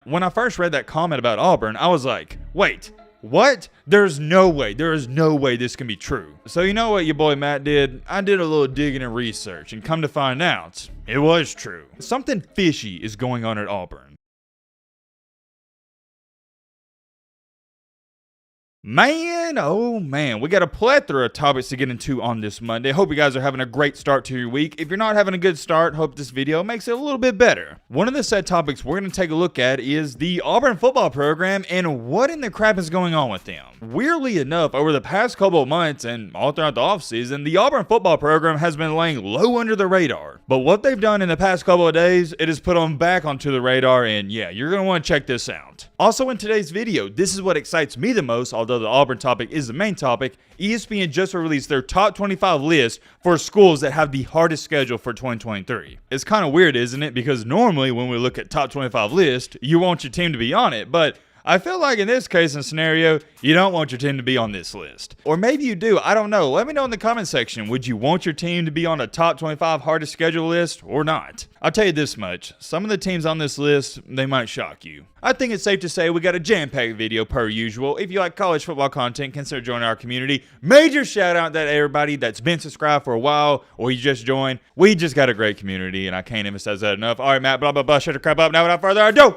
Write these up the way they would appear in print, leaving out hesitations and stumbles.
When I first read that comment about Auburn, I was like, wait, what? There's no way. There is no way this can be true. So you know what your boy Matt did? I did a little digging and research, and come to find out, it was true. Something fishy is going on at Auburn. Man, oh man, we got a plethora of topics to get into on this Monday. Hope you guys are having a great start to your week. If you're not having a good start, hope this video makes it a little bit better. One of the set topics we're going to take a look at is the Auburn football program and what in the crap is going on with them. Weirdly enough, over the past couple of months and all throughout the offseason, the Auburn football program has been laying low under the radar. But what they've done in the past couple of days, it has put them back onto the radar, and yeah, you're going to want to check this out. Also in today's video, this is what excites me the most, although the Auburn topic is the main topic. ESPN just released their top 25 list for schools that have the hardest schedule for 2023. It's kind of weird, isn't it? Because normally when we look at top 25 list, you want your team to be on it, but I feel like in this case and scenario, you don't want your team to be on this list. Or maybe you do, I don't know. Let me know in the comment section, would you want your team to be on a top 25 hardest schedule list or not? I'll tell you this much, some of the teams on this list, they might shock you. I think it's safe to say we got a jam-packed video per usual. If you like college football content, consider joining our community. Major shout out to everybody that's been subscribed for a while or you just joined. We just got a great community and I can't emphasize that enough. All right, Matt, blah, blah, blah, shut your crap up. Now without further ado,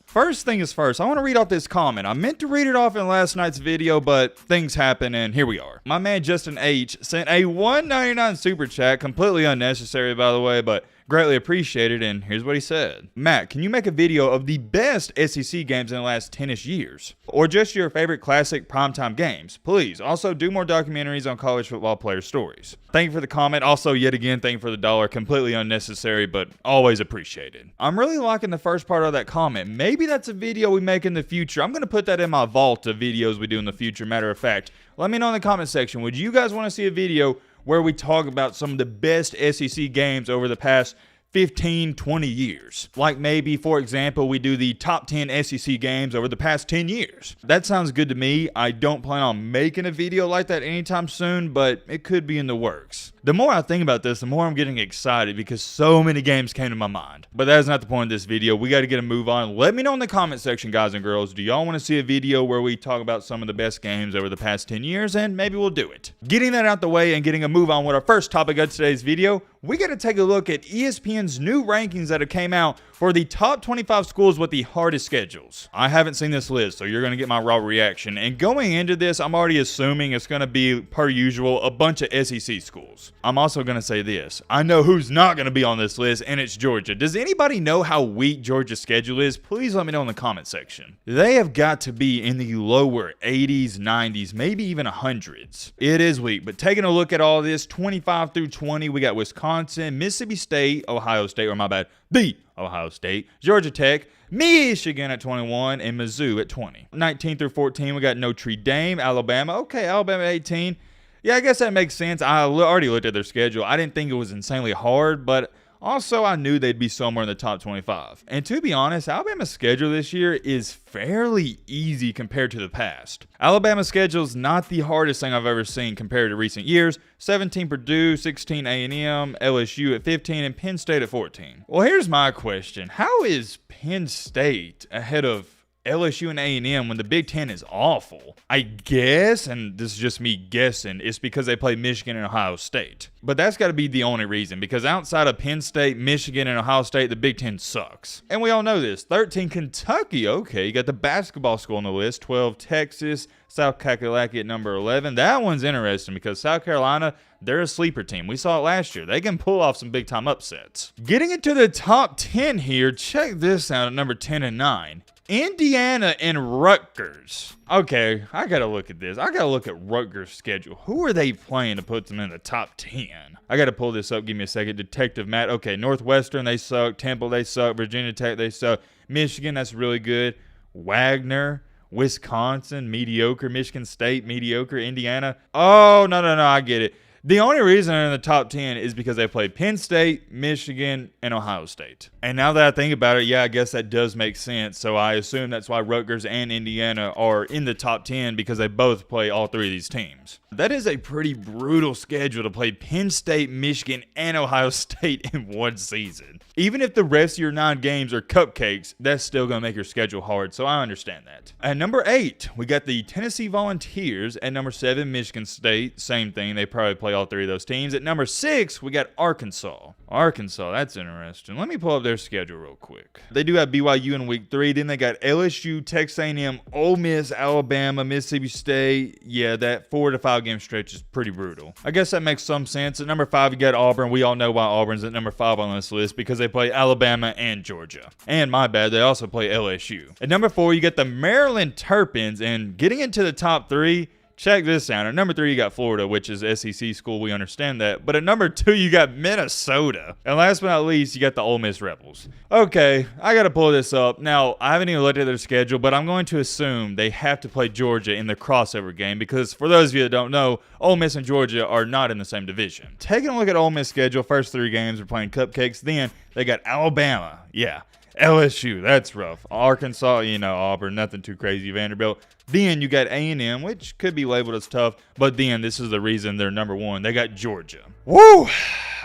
first thing is first, I want to read off this comment. I meant to read it off in last night's video, but things happen and here we are. My man Justin H sent a $1.99 super chat, completely unnecessary by the way, but greatly appreciated, and here's what he said. Matt, can you make a video of the best SEC games in the last 10-ish years? Or just your favorite classic primetime games? Please. Also, do more documentaries on college football player stories. Thank you for the comment. Also, yet again, thank you for the dollar. Completely unnecessary, but always appreciated. I'm really liking the first part of that comment. Maybe that's a video we make in the future. I'm going to put that in my vault of videos we do in the future. Matter of fact, let me know in the comment section. Would you guys want to see a video where we talk about some of the best SEC games over the past 15, 20 years? Like maybe, for example, we do the top 10 SEC games over the past 10 years. That sounds good to me. I don't plan on making a video like that anytime soon, but it could be in the works. The more I think about this, the more I'm getting excited because so many games came to my mind. But that is not the point of this video. We got to get a move on. Let me know in the comment section, guys and girls. Do y'all want to see a video where we talk about some of the best games over the past 10 years? And maybe we'll do it. Getting that out the way and getting a move on with our first topic of today's video, we got to take a look at ESPN's new rankings that have came out for the top 25 schools with the hardest schedules. I haven't seen this list, so you're going to get my raw reaction. And going into this, I'm already assuming it's going to be, per usual, a bunch of SEC schools. I'm also going to say this. I know who's not going to be on this list, and it's Georgia. Does anybody know how weak Georgia's schedule is? Please let me know in the comment section. They have got to be in the lower 80s, 90s, maybe even 100s. It is weak, but taking a look at all this, 25 through 20, we got Wisconsin, Mississippi State, Ohio State, or my bad, the Ohio State, Georgia Tech, Michigan at 21, and Mizzou at 20. 19 through 14, we got Notre Dame, Alabama. Okay, Alabama at 18. Yeah, I guess that makes sense. I already looked at their schedule. I didn't think it was insanely hard, but also I knew they'd be somewhere in the top 25. And to be honest, Alabama's schedule this year is fairly easy compared to the past. Alabama's schedule is not the hardest thing I've ever seen compared to recent years. 17 Purdue, 16 A&M, LSU at 15, and Penn State at 14. Well, here's my question. How is Penn State ahead of LSU and A&M when the Big Ten is awful? I guess, and this is just me guessing, it's because they play Michigan and Ohio State. But that's got to be the only reason, because outside of Penn State, Michigan, and Ohio State, the Big Ten sucks. And we all know this. 13, Kentucky. Okay, you got the basketball school on the list. 12, Texas. South Carolina at number 11. That one's interesting because South Carolina, they're a sleeper team. We saw it last year. They can pull off some big-time upsets. Getting into the top 10 here, check this out at number 10 and 9. Indiana and Rutgers. Okay, I gotta look at this. I gotta look at Rutgers' schedule. Who are they playing to put them in the top 10? I gotta pull this up. Give me a second. Detective Matt. Okay, Northwestern, they suck. Temple, they suck. Virginia Tech, they suck. Michigan, that's really good. Wagner. Wisconsin, mediocre. Michigan State, mediocre. Indiana. Oh, no, I get it. The only reason they're in the top 10 is because they played Penn State, Michigan, and Ohio State. And now that I think about it, yeah, I guess that does make sense. So I assume that's why Rutgers and Indiana are in the top 10 because they both play all three of these teams. That is a pretty brutal schedule to play Penn State, Michigan, and Ohio State in one season. Even if the rest of your 9 games are cupcakes, that's still going to make your schedule hard, so I understand that. At number 8, we got the Tennessee Volunteers. At number 7, Michigan State. Same thing. They probably play all 3 of those teams. At number 6, we got Arkansas. Arkansas, that's interesting. Let me pull up their schedule real quick. They do have BYU in week 3. Then they got LSU, Texas A&M, Ole Miss, Alabama, Mississippi State. Yeah, that 4 to 5 game stretch is pretty brutal. I guess that makes some sense. At number 5, you got Auburn. We all know why Auburn's at number 5 on this list, because they play Alabama and Georgia. And my bad, they also play LSU. At number 4, you got the Maryland Terrapins. And getting into the top 3, check this out. At number 3, you got Florida, which is SEC school. We understand that. But at number 2, you got Minnesota. And last but not least, you got the Ole Miss Rebels. Okay, I got to pull this up. Now, I haven't even looked at their schedule, but I'm going to assume they have to play Georgia in the crossover game, because for those of you that don't know, Ole Miss and Georgia are not in the same division. Taking a look at Ole Miss' schedule, first 3 games are playing cupcakes. Then they got Alabama. Yeah. LSU, that's rough. Arkansas, Auburn, nothing too crazy. Vanderbilt. Then you got A&M, which could be labeled as tough, but then this is the reason they're number 1. They got Georgia. Woo!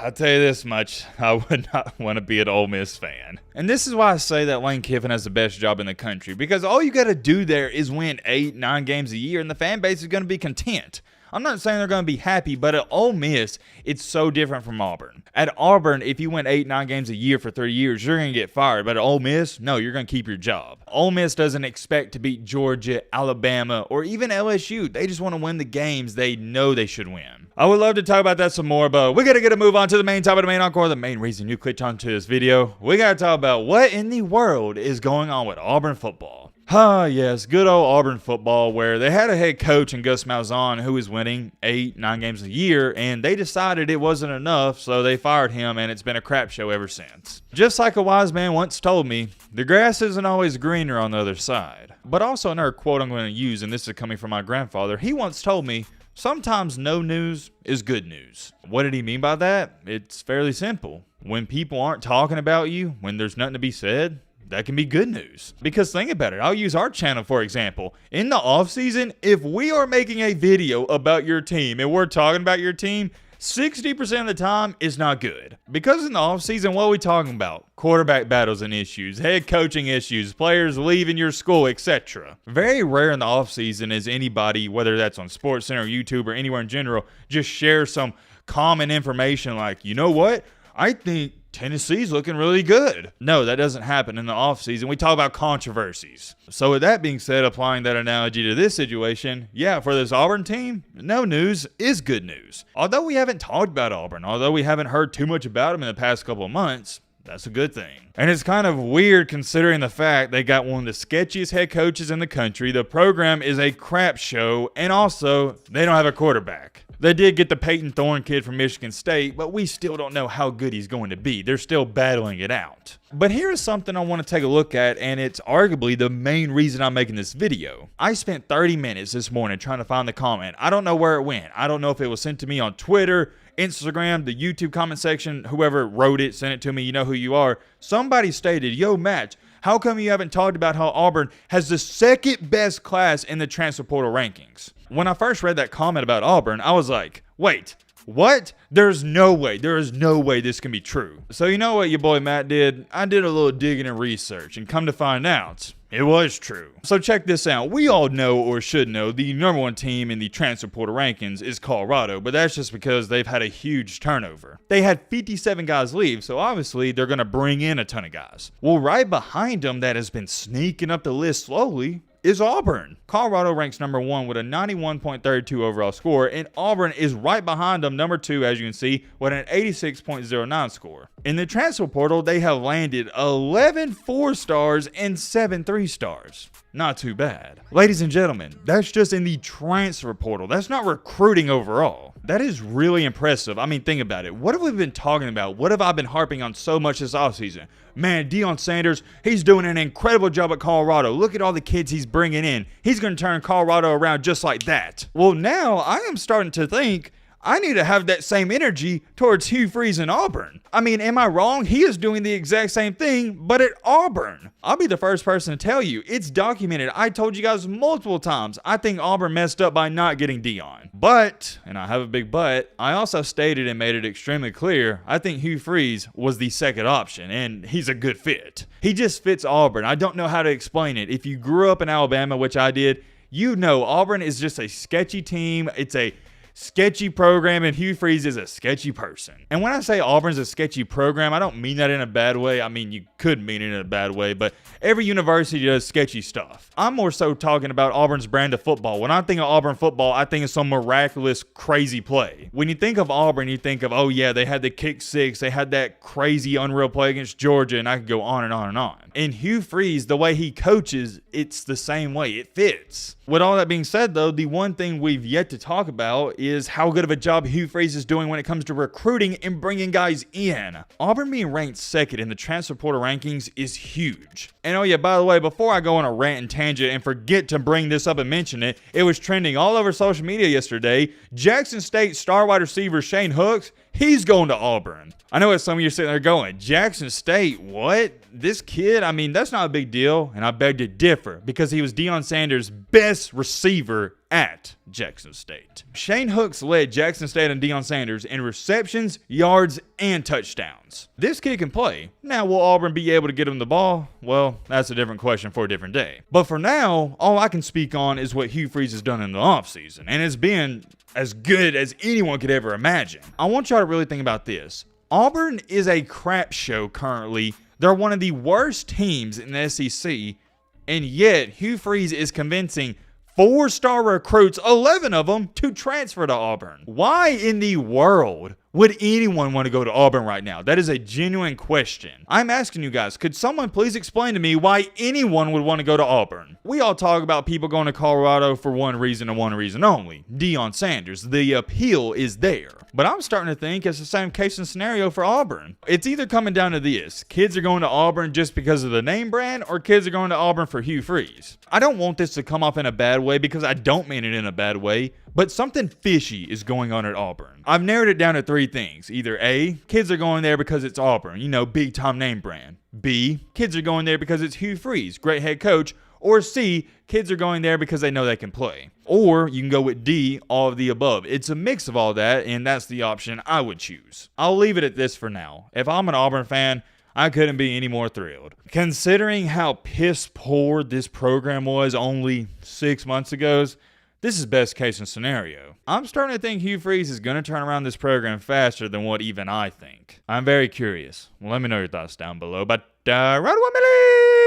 I'll tell you this much, I would not want to be an Ole Miss fan. And this is why I say that Lane Kiffin has the best job in the country, because all you got to do there is win 8, 9 games a year, and the fan base is going to be content. I'm not saying they're going to be happy, but at Ole Miss, it's so different from Auburn. At Auburn, if you win 8, 9 games a year for 3 years, you're going to get fired. But at Ole Miss, no, you're going to keep your job. Ole Miss doesn't expect to beat Georgia, Alabama, or even LSU. They just want to win the games they know they should win. I would love to talk about that some more, but we got to get a move on to the main topic of the main encore, the main reason you clicked onto this video. We got to talk about what in the world is going on with Auburn football. Yes, good old Auburn football, where they had a head coach in Gus Malzahn who was winning 8, 9 games a year, and they decided it wasn't enough, so they fired him, and it's been a crap show ever since. Just like a wise man once told me, the grass isn't always greener on the other side. But also another quote I'm going to use, and this is coming from my grandfather. He once told me, sometimes no news is good news. What did he mean by that? It's fairly simple. When people aren't talking about you, when there's nothing to be said, that can be good news. Because think about it. I'll use our channel for example. In the off season, if we are making a video about your team and we're talking about your team, 60% of the time is not good. Because in the off season, what are we talking about? Quarterback battles and issues, head coaching issues, players leaving your school, etc. Very rare in the off season is anybody, whether that's on SportsCenter, YouTube, or anywhere in general, just share some common information like, you know what? I think Tennessee's looking really good. No, that doesn't happen in the offseason. We talk about controversies. So with that being said, applying that analogy to this situation, yeah, for this Auburn team, no news is good news. Although we haven't talked about Auburn, although we haven't heard too much about them in the past couple of months, that's a good thing. And it's kind of weird considering the fact they got one of the sketchiest head coaches in the country. The program is a crap show, and also they don't have a quarterback. They did get the Peyton Thorne kid from Michigan State, but we still don't know how good he's going to be. They're still battling it out. But here is something I want to take a look at, and it's arguably the main reason I'm making this video. I spent 30 minutes this morning trying to find the comment. I don't know where it went. I don't know if it was sent to me on Twitter, Instagram, the YouTube comment section, whoever wrote it, sent it to me, you know who you are. Somebody stated, yo, Matt, how come you haven't talked about how Auburn has the second best class in the transfer portal rankings? When I first read that comment about Auburn, I was like, wait, what? There's no way. There is no way this can be true. So you know what your boy Matt did? I did a little digging and research, and come to find out, it was true. So check this out. We all know, or should know, the number 1 team in the transfer portal rankings is Colorado, but that's just because they've had a huge turnover. They had 57 guys leave, so obviously they're going to bring in a ton of guys. Well, right behind them that has been sneaking up the list slowly is Auburn. Colorado ranks number 1 with a 91.32 overall score, and Auburn is right behind them, number 2, as you can see, with an 86.09 score. In the transfer portal, they have landed 11 4-stars and 7 3-stars. Not too bad. Ladies and gentlemen, that's just in the transfer portal. That's not recruiting overall. That is really impressive. I mean, think about it. What have we been talking about? What have I been harping on so much this offseason? Man, Deion Sanders, he's doing an incredible job at Colorado. Look at all the kids he's bringing in. He's going to turn Colorado around just like that. Well, now I am starting to think I need to have that same energy towards Hugh Freeze and Auburn. I mean, am I wrong? He is doing the exact same thing, but at Auburn. I'll be the first person to tell you, it's documented. I told you guys multiple times, I think Auburn messed up by not getting Deion. But, and I have a big but, I also stated and made it extremely clear, I think Hugh Freeze was the second option, and he's a good fit. He just fits Auburn. I don't know how to explain it. If you grew up in Alabama, which I did, you know Auburn is just a sketchy team. It's a sketchy program, and Hugh Freeze is a sketchy person. And when I say Auburn's a sketchy program, I don't mean that in a bad way. I mean, you could mean it in a bad way, but every university does sketchy stuff. I'm more so talking about Auburn's brand of football. When I think of Auburn football, I think of some miraculous, crazy play. When you think of Auburn, you think of, oh yeah, they had the kick six, they had that crazy, unreal play against Georgia, and I could go on and on and on. And Hugh Freeze, the way he coaches, it's the same way. It fits. With all that being said, though, the one thing we've yet to talk about is how good of a job Hugh Freeze is doing when it comes to recruiting and bringing guys in. Auburn being ranked second in the transfer portal rankings is huge. And oh yeah, by the way, before I go on a rant and tangent and forget to bring this up and mention it, it was trending all over social media yesterday. Jackson State star wide receiver Shane Hooks, he's going to Auburn. I know what some of you are sitting there going, Jackson State, what? This kid, I mean, that's not a big deal, and I beg to differ because he was Deion Sanders' best receiver at Jackson State. Shane Hooks led Jackson State and Deion Sanders in receptions, yards, and touchdowns. This kid can play. Now, will Auburn be able to get him the ball? Well, that's a different question for a different day. But for now, all I can speak on is what Hugh Freeze has done in the offseason, and it's been as good as anyone could ever imagine. I want y'all to really think about this. Auburn is a crap show currently. They're one of the worst teams in the SEC, and yet Hugh Freeze is convincing 4-star recruits, 11 of them, to transfer to Auburn. Why in the world would anyone want to go to Auburn right now? That is a genuine question. I'm asking you guys, could someone please explain to me why anyone would want to go to Auburn? We all talk about people going to Colorado for one reason and one reason only. Deion Sanders. The appeal is there. But I'm starting to think it's the same case and scenario for Auburn. It's either coming down to this. Kids are going to Auburn just because of the name brand, or kids are going to Auburn for Hugh Freeze. I don't want this to come off in a bad way because I don't mean it in a bad way, but something fishy is going on at Auburn. I've narrowed it down to 3 things. Either A, kids are going there because it's Auburn, you know, big time name brand. B, kids are going there because it's Hugh Freeze, great head coach. Or C, kids are going there because they know they can play. Or you can go with D, all of the above. It's a mix of all that, and that's the option I would choose. I'll leave it at this for now. If I'm an Auburn fan, I couldn't be any more thrilled. Considering how piss poor this program was only 6 months ago, this is best case scenario. I'm starting to think Hugh Freeze is going to turn around this program faster than what even I think. I'm very curious. Well, let me know your thoughts down below. But right away, Millie!